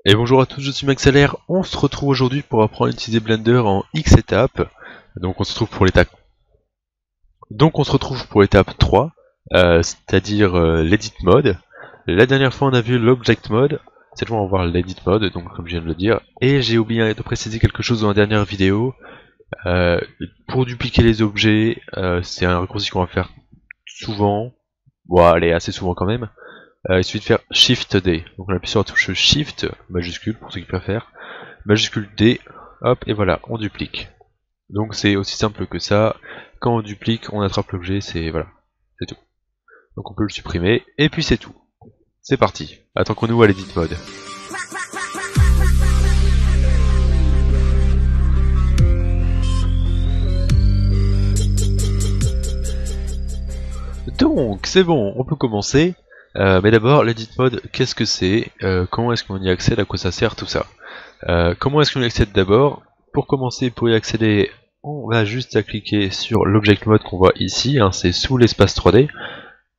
Et bonjour à tous, je suis MaxLR. On se retrouve aujourd'hui pour apprendre à utiliser Blender en X étapes. Donc on se retrouve pour l'étape. Étape 3, c'est-à-dire l'edit mode. La dernière fois on a vu l'object mode. Cette fois on va voir l'edit mode, donc comme je viens de le dire. Et j'ai oublié de préciser quelque chose dans la dernière vidéo. Pour dupliquer les objets, c'est un raccourci qu'on va faire souvent. Bon, allez, assez souvent quand même. Il suffit de faire Shift D. Donc on appuie sur la touche Shift, majuscule pour ceux qui préfèrent, majuscule D, hop, et voilà, on duplique. Donc c'est aussi simple que ça. Quand on duplique, on attrape l'objet, c'est voilà, c'est tout. Donc on peut le supprimer, et puis c'est tout. C'est parti. Attends-nous à l'edit mode. Donc c'est bon, on peut commencer. Mais d'abord, l'edit mode, qu'est-ce que c'est? Comment est-ce qu'on y accède? À quoi ça sert tout ça? Comment est-ce qu'on y accède d'abord? Pour commencer, pour y accéder, on va juste à cliquer sur l'object mode qu'on voit ici, hein, c'est sous l'espace 3D.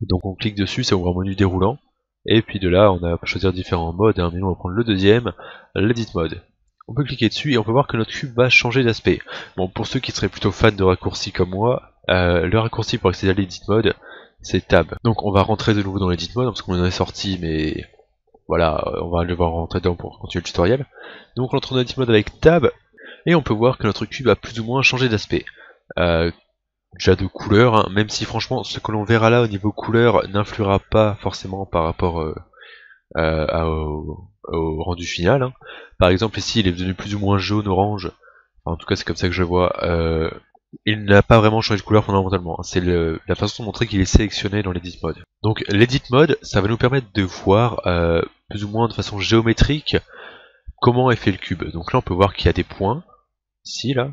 Donc on clique dessus, ça ouvre un menu déroulant. Et puis de là, on a choisir différents modes, hein, mais nous on va prendre le deuxième, l'edit mode. On peut cliquer dessus et on peut voir que notre cube va changer d'aspect. Bon, pour ceux qui seraient plutôt fans de raccourcis comme moi, le raccourci pour accéder à l'edit mode, c'est Tab. Donc on va rentrer de nouveau dans l'edit mode, parce qu'on en est sorti, mais voilà, on va devoir rentrer dedans pour continuer le tutoriel. Donc on entre dans l'edit mode avec Tab, et on peut voir que notre cube a plus ou moins changé d'aspect. Déjà de couleur, hein, même si franchement ce que l'on verra là au niveau couleur n'influera pas forcément par rapport au rendu final. Hein. Par exemple ici il est devenu plus ou moins jaune, orange, enfin, en tout cas c'est comme ça que je le vois. Il n'a pas vraiment changé de couleur fondamentalement, hein. C'est la façon de montrer qu'il est sélectionné dans l'edit mode. Donc l'edit mode, ça va nous permettre de voir plus ou moins de façon géométrique comment est fait le cube. Donc là on peut voir qu'il y a des points, ici là.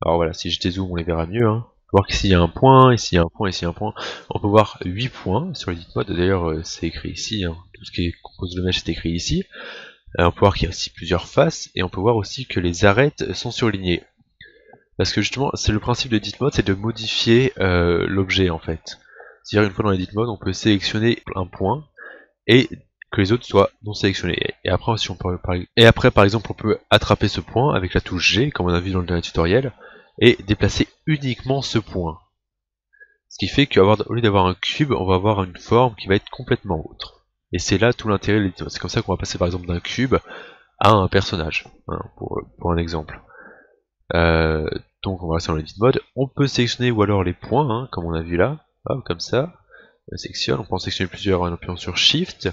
Alors voilà, si je dézoome on les verra mieux. Hein. On peut voir qu'ici il y a un point, ici il y a un point, ici il y a un point. On peut voir 8 points sur l'edit mode, d'ailleurs c'est écrit ici, hein. Tout ce qui compose le mesh est écrit ici. On peut voir qu'il y a aussi plusieurs faces, et on peut voir aussi que les arêtes sont surlignées. Parce que justement, c'est le principe de edit mode, c'est de modifier l'objet en fait. C'est-à-dire une fois dans l'edit mode, on peut sélectionner un point et que les autres soient non sélectionnés. Et après, si on peut, par exemple, on peut attraper ce point avec la touche G, comme on a vu dans le dernier tutoriel, et déplacer uniquement ce point. Ce qui fait qu'au lieu d'avoir un cube, on va avoir une forme qui va être complètement autre. Et c'est là tout l'intérêt de l'edit mode. C'est comme ça qu'on va passer par exemple d'un cube à un personnage, hein, pour un exemple. Donc on va rester dans l'edit mode. On peut sélectionner ou alors les points, hein, comme on a vu là, hop, comme ça. On sélectionne, on peut en sélectionner plusieurs en appuyant sur Shift.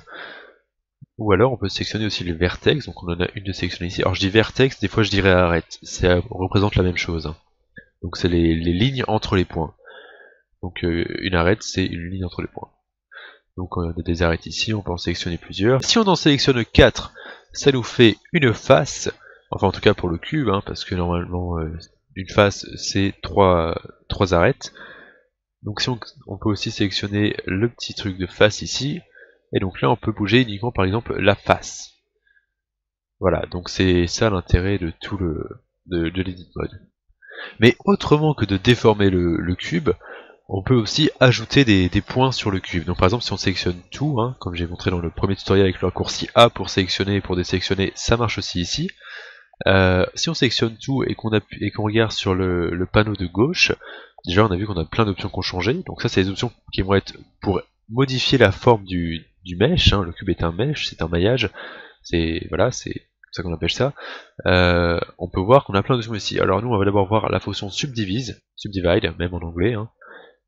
Ou alors on peut sélectionner aussi les vertex, donc on en a une de sélectionner ici. Alors je dis vertex, des fois je dirais arête, ça représente la même chose. Hein. Donc c'est les lignes entre les points. Donc une arête c'est une ligne entre les points. Donc on a des arêtes ici, on peut en sélectionner plusieurs. Si on en sélectionne 4, ça nous fait une face, enfin en tout cas pour le cube, hein, parce que normalement une face c'est 3 arêtes. Donc si on peut aussi sélectionner le petit truc de face ici, et donc là on peut bouger uniquement par exemple la face. Voilà, donc c'est ça l'intérêt de tout de l'edit mode. Mais autrement que de déformer le cube, on peut aussi ajouter des points sur le cube. Donc par exemple si on sélectionne tout, hein, comme j'ai montré dans le premier tutoriel avec le raccourci A pour sélectionner et pour désélectionner, ça marche aussi ici. Si on sélectionne tout et qu'on regarde sur le panneau de gauche, déjà on a vu qu'on a plein d'options qui ont changé. Donc ça c'est les options qui vont être pour modifier la forme du mesh, hein. Le cube est un mesh, c'est un maillage, c'est voilà, c'est comme ça qu'on appelle ça. On peut voir qu'on a plein d'options ici. Alors nous on va d'abord voir la fonction subdivide, même en anglais, hein,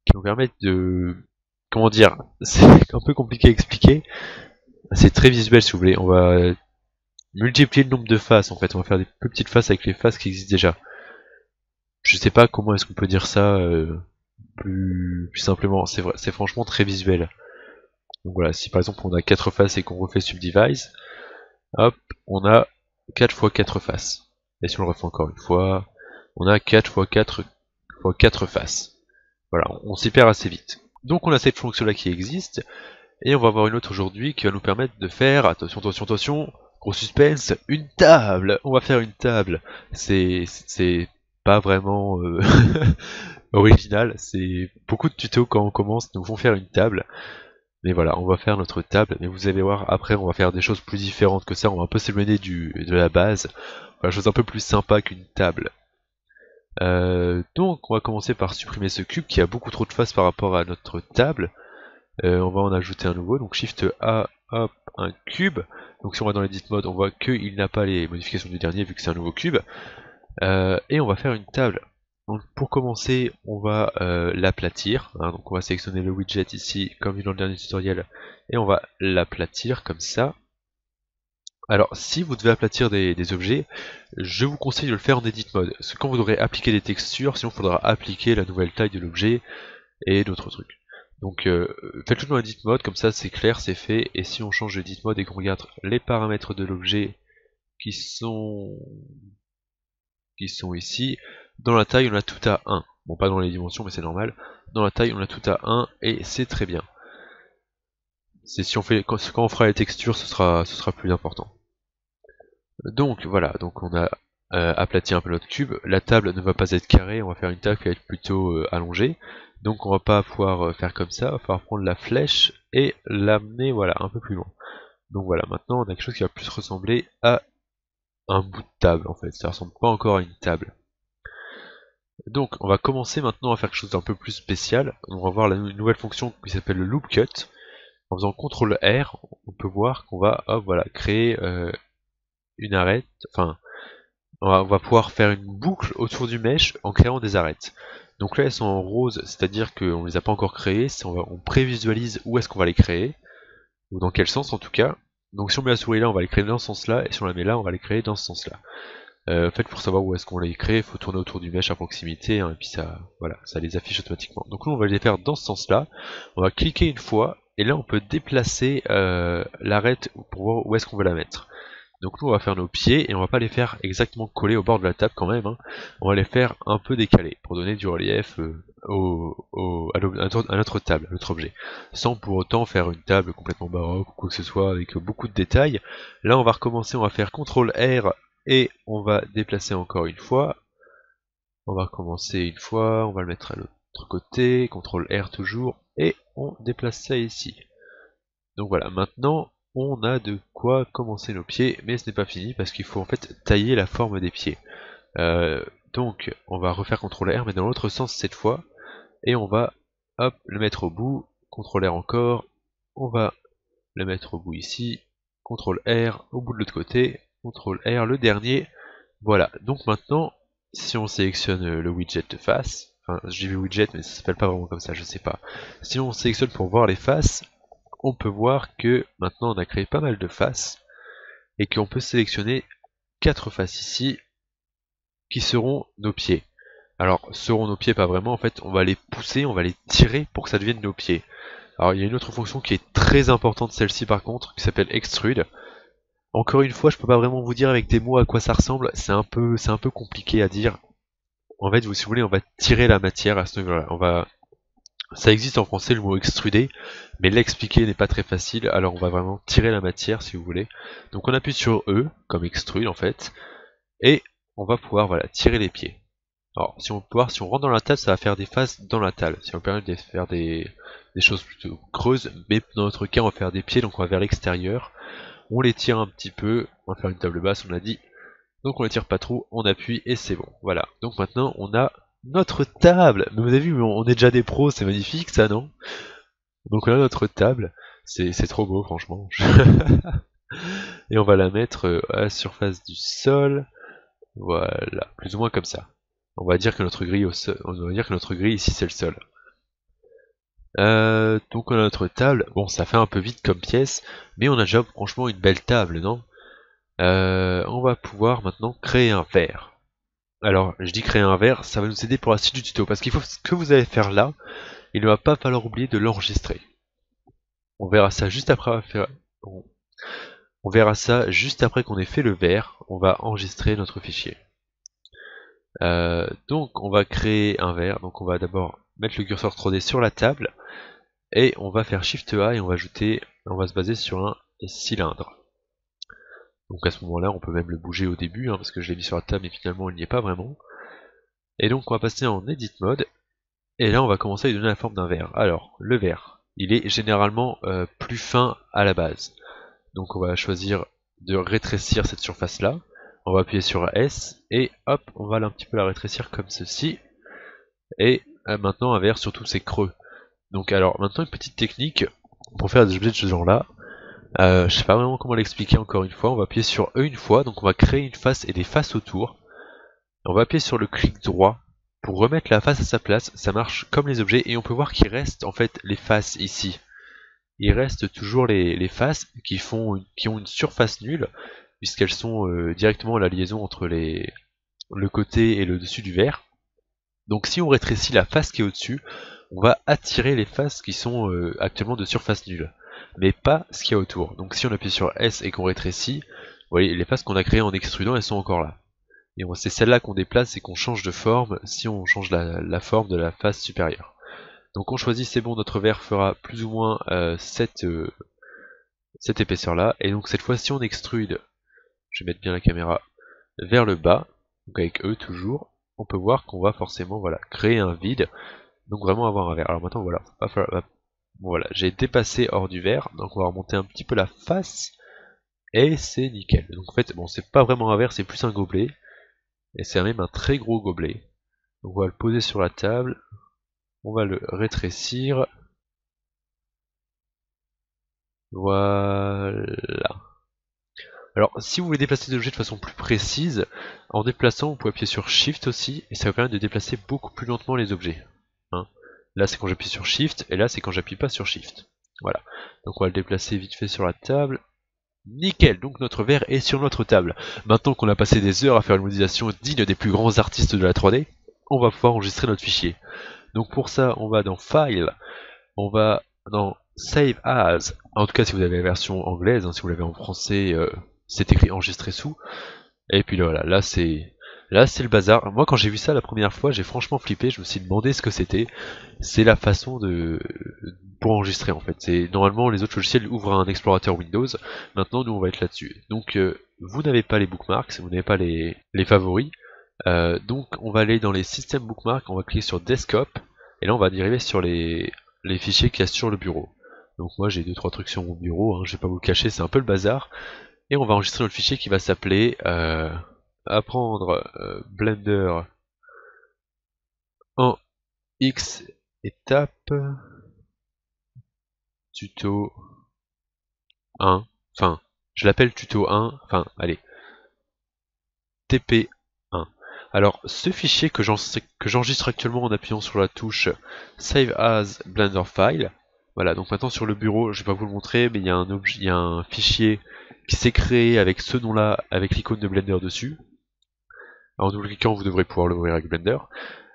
qui nous permet de... Comment dire, c'est un peu compliqué à expliquer. C'est très visuel si vous voulez. On va multiplier le nombre de faces en fait. On va faire des plus petites faces avec les faces qui existent déjà. Je sais pas comment est-ce qu'on peut dire ça plus simplement. C'est vrai, c'est franchement très visuel. Donc voilà, si par exemple on a 4 faces et qu'on refait subdivide, hop, on a 4 fois 4 faces. Et si on le refait encore une fois, on a 4 fois 4 fois 4 faces. Voilà, on s'y perd assez vite. Donc on a cette fonction là qui existe, et on va voir une autre aujourd'hui qui va nous permettre de faire, attention, attention, attention, gros suspense, une table. On va faire une table. C'est pas vraiment original, c'est beaucoup de tutos quand on commence nous font faire une table. Mais voilà, on va faire notre table, mais vous allez voir, après on va faire des choses plus différentes que ça, on va un peu s'éloigner de la base, on va faire des choses un peu plus sympa qu'une table. Donc on va commencer par supprimer ce cube qui a beaucoup trop de faces par rapport à notre table. On va en ajouter un nouveau, donc Shift A, hop, un cube. Donc si on va dans l'edit mode, on voit qu'il n'a pas les modifications du dernier vu que c'est un nouveau cube. Et on va faire une table. Donc pour commencer, on va l'aplatir. Hein, donc on va sélectionner le widget ici, comme vu dans le dernier tutoriel, et on va l'aplatir comme ça. Alors si vous devez aplatir des objets, je vous conseille de le faire en edit mode. Parce que quand vous devrez appliquer des textures, sinon il faudra appliquer la nouvelle taille de l'objet et d'autres trucs. Donc faites-le dans edit mode, comme ça c'est clair, c'est fait. Et si on change d'edit mode et qu'on regarde les paramètres de l'objet qui sont ici, dans la taille on a tout à 1. Bon, pas dans les dimensions mais c'est normal. Dans la taille on a tout à 1 et c'est très bien. C'est si on fait quand on fera les textures, ce sera plus important. Donc voilà, donc on a aplati un peu notre cube. La table ne va pas être carrée, on va faire une table qui va être plutôt allongée. Donc on va pas pouvoir faire comme ça, il va falloir prendre la flèche et l'amener voilà un peu plus loin. Donc voilà, maintenant on a quelque chose qui va plus ressembler à un bout de table en fait, ça ressemble pas encore à une table. Donc on va commencer maintenant à faire quelque chose d'un peu plus spécial. On va voir la nouvelle fonction qui s'appelle le loop cut. En faisant CTRL R, on peut voir qu'on va hop, voilà, créer une arête, enfin on va pouvoir faire une boucle autour du mesh en créant des arêtes. Donc là elles sont en rose, c'est-à-dire qu'on ne les a pas encore créées, on prévisualise où est-ce qu'on va les créer, ou dans quel sens en tout cas. Donc si on met la souris là, on va les créer dans ce sens-là, et si on la met là, on va les créer dans ce sens-là. En fait, pour savoir où est-ce qu'on les crée, il faut tourner autour du mesh à proximité, hein, et puis ça, voilà, ça les affiche automatiquement. Donc nous, on va les faire dans ce sens-là. On va cliquer une fois, et là, on peut déplacer l'arête pour voir où est-ce qu'on veut la mettre. Donc nous, on va faire nos pieds, et on va pas les faire exactement collés au bord de la table quand même. Hein. On va les faire un peu décalés, pour donner du relief à notre table, à notre objet. Sans pour autant faire une table complètement baroque ou quoi que ce soit, avec beaucoup de détails. Là, on va recommencer, on va faire CTRL R et on va déplacer encore une fois. On va recommencer une fois, on va le mettre à l'autre côté, CTRL R toujours, et on déplace ça ici. Donc voilà, maintenant on a de quoi commencer nos pieds, mais ce n'est pas fini parce qu'il faut en fait tailler la forme des pieds. Donc on va refaire CTRL R mais dans l'autre sens cette fois, et on va hop le mettre au bout, CTRL R encore, on va le mettre au bout ici, CTRL R au bout de l'autre côté, CTRL R le dernier. Voilà, donc maintenant, si on sélectionne le widget de face, enfin j'ai vu widget mais ça s'appelle pas vraiment comme ça, je sais pas. Si on sélectionne pour voir les faces, on peut voir que maintenant on a créé pas mal de faces, et qu'on peut sélectionner 4 faces ici, qui seront nos pieds. Alors, seront nos pieds pas vraiment, en fait on va les pousser, on va les tirer pour que ça devienne nos pieds. Alors il y a une autre fonction qui est très importante, celle-ci par contre, qui s'appelle extrude. Encore une fois, je peux pas vraiment vous dire avec des mots à quoi ça ressemble, c'est un peu compliqué à dire. En fait, si vous voulez, on va tirer la matière à ce niveau-là. Ça existe en français le mot extruder, mais l'expliquer n'est pas très facile, alors on va vraiment tirer la matière si vous voulez. Donc on appuie sur E, comme extrude en fait, et on va pouvoir voilà, tirer les pieds. Alors si on rentre dans la table, ça va faire des faces dans la table, ça va permettre de faire des choses plutôt creuses, mais dans notre cas on va faire des pieds, donc on va vers l'extérieur. On les tire un petit peu, on va faire une table basse, on a dit. Donc on les tire pas trop, on appuie et c'est bon. Voilà, donc maintenant on a notre table. Mais vous avez vu, on est déjà des pros, c'est magnifique ça, non? Donc on a notre table, c'est trop beau franchement. Et on va la mettre à la surface du sol. Voilà, plus ou moins comme ça. On va dire que notre grille ici c'est le sol. Donc on a notre table. Bon, ça fait un peu vite comme pièce, mais on a déjà franchement une belle table, non? On va pouvoir maintenant créer un verre. Alors, je dis créer un verre, ça va nous aider pour la suite du tuto, parce qu'il faut ce que vous allez faire là, il ne va pas falloir oublier de l'enregistrer. On verra ça juste après on verra ça juste après qu'on ait fait le verre, on va enregistrer notre fichier. Donc on va créer un verre, donc on va d'abord mettre le curseur 3D sur la table, et on va faire Shift A et on va se baser sur un cylindre. Donc à ce moment-là, on peut même le bouger au début, hein, parce que je l'ai mis sur la table, mais finalement il n'y est pas vraiment. Et donc on va passer en Edit Mode, et là on va commencer à lui donner la forme d'un verre. Alors, le verre. il est généralement plus fin à la base. Donc on va choisir de rétrécir cette surface là. On va appuyer sur S et hop, on va un petit peu la rétrécir comme ceci. Et maintenant un verre sur tous ces creux. Donc alors maintenant une petite technique pour faire des objets de ce genre là. Je sais pas vraiment comment l'expliquer encore une fois. On va appuyer sur E une fois, donc on va créer une face et des faces autour. On va appuyer sur le clic droit pour remettre la face à sa place. Ça marche comme les objets et on peut voir qu'il reste en fait les faces ici. Il reste toujours les faces qui ont une surface nulle puisqu'elles sont directement à la liaison entre le côté et le dessus du verre. Donc si on rétrécit la face qui est au-dessus, on va attirer les faces qui sont actuellement de surface nulle, mais pas ce qu'il y a autour. Donc si on appuie sur S et qu'on rétrécit, vous voyez, les faces qu'on a créées en extrudant, elles sont encore là. Et c'est celle-là qu'on déplace et qu'on change de forme si on change la forme de la face supérieure. Donc on choisit, c'est bon, notre verre fera plus ou moins cette épaisseur-là. Et donc cette fois, si on extrude, je vais mettre bien la caméra vers le bas, donc avec E toujours, on peut voir qu'on va forcément créer un vide, donc vraiment avoir un verre. Alors maintenant voilà, j'ai dépassé hors du verre, donc on va remonter un petit peu la face, et c'est nickel. Donc en fait, bon, c'est pas vraiment un verre, c'est plus un gobelet, et c'est même un très gros gobelet. Donc on va le poser sur la table, on va le rétrécir, voilà. Alors, si vous voulez déplacer des objets de façon plus précise, en déplaçant, vous pouvez appuyer sur Shift aussi, et ça va permettre de déplacer beaucoup plus lentement les objets. Hein. Là, c'est quand j'appuie sur Shift, et là, c'est quand j'appuie pas sur Shift. Voilà. Donc, on va le déplacer vite fait sur la table. Nickel, donc notre verre est sur notre table. Maintenant qu'on a passé des heures à faire une modélisation digne des plus grands artistes de la 3D, on va pouvoir enregistrer notre fichier. Donc pour ça, on va dans File, on va dans Save As, en tout cas si vous avez la version anglaise, hein, si vous l'avez en français, c'est écrit enregistré sous. Et puis voilà, là c'est le bazar. Moi quand j'ai vu ça la première fois, j'ai franchement flippé, je me suis demandé ce que c'était. C'est la façon pour enregistrer en fait. C'est normalement les autres logiciels ouvrent un explorateur Windows. Maintenant nous on va être là-dessus. Donc vous n'avez pas les bookmarks, vous n'avez pas les favoris. Donc on va aller dans les systèmes bookmarks, on va cliquer sur Desktop et là on va dériver sur les fichiers qu'il y a sur le bureau. Donc moi j'ai 2-3 trucs sur mon bureau, hein, je vais pas vous le cacher, c'est un peu le bazar. Et on va enregistrer notre fichier qui va s'appeler apprendre Blender en X étapes tuto 1, enfin je l'appelle tuto 1, enfin allez, TP1. Alors ce fichier que j'enregistre actuellement en appuyant sur la touche Save as Blender File, voilà, donc maintenant sur le bureau, je vais pas vous le montrer, mais il y a un fichier qui s'est créé avec ce nom-là, avec l'icône de Blender dessus. En double-cliquant, vous devrez pouvoir l'ouvrir avec Blender.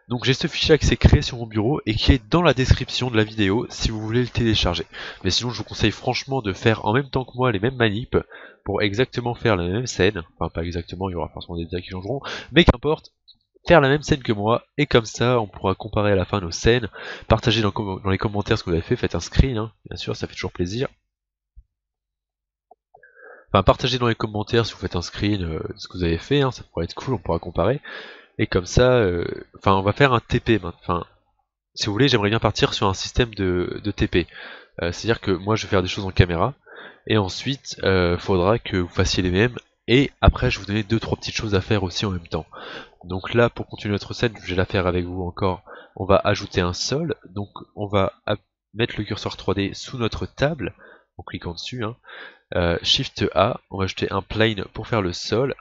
Donc j'ai ce fichier qui s'est créé sur mon bureau et qui est dans la description de la vidéo si vous voulez le télécharger. Mais sinon, je vous conseille franchement de faire en même temps que moi les mêmes manips pour exactement faire la même scène. Enfin, pas exactement, il y aura forcément des détails qui changeront, mais qu'importe, faire la même scène que moi, et comme ça, on pourra comparer à la fin nos scènes, partager dans les commentaires ce que vous avez fait, faites un screen, hein, bien sûr, ça fait toujours plaisir. Enfin, partagez dans les commentaires si vous faites un screen ce que vous avez fait, hein, ça pourrait être cool, on pourra comparer. Et comme ça, enfin, on va faire un TP maintenant. Enfin, si vous voulez, j'aimerais bien partir sur un système de TP. C'est-à-dire que moi, je vais faire des choses en caméra, et ensuite, faudra que vous fassiez les mêmes. Et après, je vais vous donner 2-3 petites choses à faire aussi en même temps. Donc là, pour continuer notre scène, je vais la faire avec vous encore. On va ajouter un sol. Donc, on va mettre le curseur 3D sous notre table en cliquant dessus. Hein. Shift A, on va ajouter un plane pour faire le sol.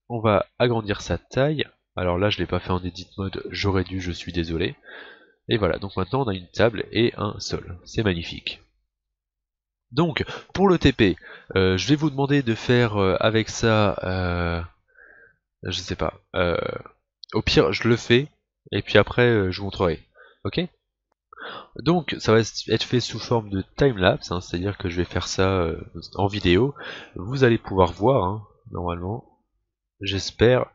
On va agrandir sa taille. Alors là, je l'ai pas fait en edit mode, j'aurais dû, je suis désolé. Et voilà, donc maintenant on a une table et un sol. C'est magnifique. Donc, pour le TP, je vais vous demander de faire avec ça, je sais pas. Au pire, je le fais, et puis après, je vous montrerai. Ok ? Donc, ça va être fait sous forme de timelapse, hein, c'est-à-dire que je vais faire ça en vidéo. Vous allez pouvoir voir, hein, normalement. J'espère.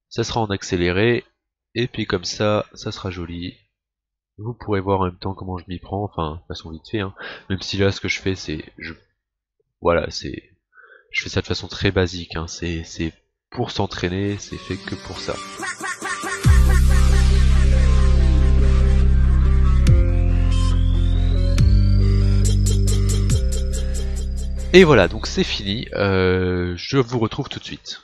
Ça sera en accéléré, et puis comme ça sera joli. Vous pourrez voir en même temps comment je m'y prends, enfin, de façon vite fait, hein. Même si là, ce que je fais, c'est, voilà, je fais ça de façon très basique, hein. C'est pour s'entraîner, c'est fait que pour ça. Et voilà, donc c'est fini, je vous retrouve tout de suite.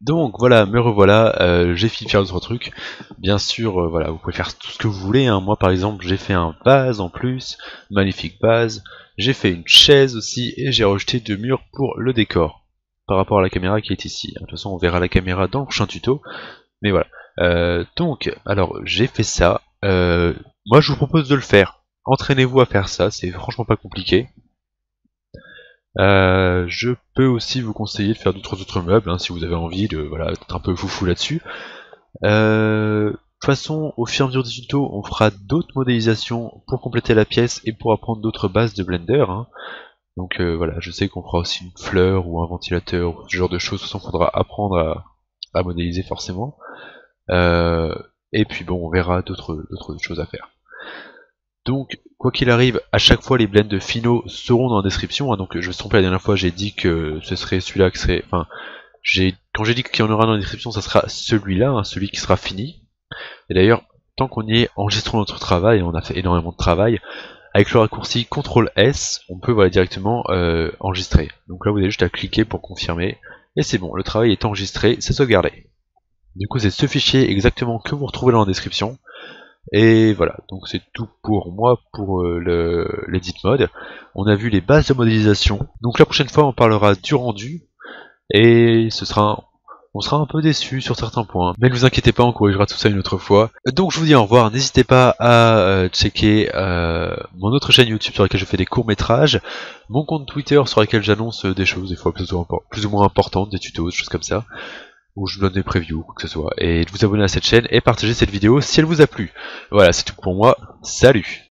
Donc voilà, me revoilà, j'ai fini de faire d'autres trucs. Bien sûr, voilà, vous pouvez faire tout ce que vous voulez, hein. Moi par exemple, j'ai fait un vase en plus, magnifique vase. J'ai fait une chaise aussi, et j'ai rajouté 2 murs pour le décor. Par rapport à la caméra qui est ici. De toute façon, on verra la caméra dans le prochain tuto. Mais voilà. Donc, alors, j'ai fait ça. Moi, je vous propose de le faire. Entraînez-vous à faire ça, c'est franchement pas compliqué. Je peux aussi vous conseiller de faire d'autres autres meubles, hein, si vous avez envie de voilà, être un peu foufou là-dessus. De toute façon, au fur et à mesure du tuto, on fera d'autres modélisations pour compléter la pièce et pour apprendre d'autres bases de Blender, hein. Donc voilà, je sais qu'on fera aussi une fleur ou un ventilateur, ou ce genre de choses, de toute façon, il faudra apprendre à modéliser forcément. Et puis bon, on verra d'autres choses à faire. Donc, quoi qu'il arrive, à chaque fois les blends finaux seront dans la description, hein. Donc je me suis trompé la dernière fois, j'ai dit que ce serait celui-là qui serait... Enfin, quand j'ai dit qu'il y en aura dans la description, ça sera celui-là, hein, celui qui sera fini. Et d'ailleurs, tant qu'on y est, enregistrons notre travail, on a fait énormément de travail. Avec le raccourci CTRL S, on peut voilà, directement enregistrer. Donc là vous avez juste à cliquer pour confirmer. Et c'est bon, le travail est enregistré, c'est sauvegardé. Du coup c'est ce fichier exactement que vous retrouvez dans la description. Et voilà, donc c'est tout pour moi pour l'edit mode. On a vu les bases de modélisation. Donc la prochaine fois on parlera du rendu. Et on sera un peu déçu sur certains points, mais ne vous inquiétez pas, on corrigera tout ça une autre fois. Donc je vous dis au revoir, n'hésitez pas à checker mon autre chaîne YouTube sur laquelle je fais des courts-métrages, mon compte Twitter sur lequel j'annonce des choses, des fois plus ou moins importantes, des tutos, des choses comme ça, où je donne des previews, quoi que ce soit, et de vous abonner à cette chaîne et partager cette vidéo si elle vous a plu. Voilà, c'est tout pour moi, salut!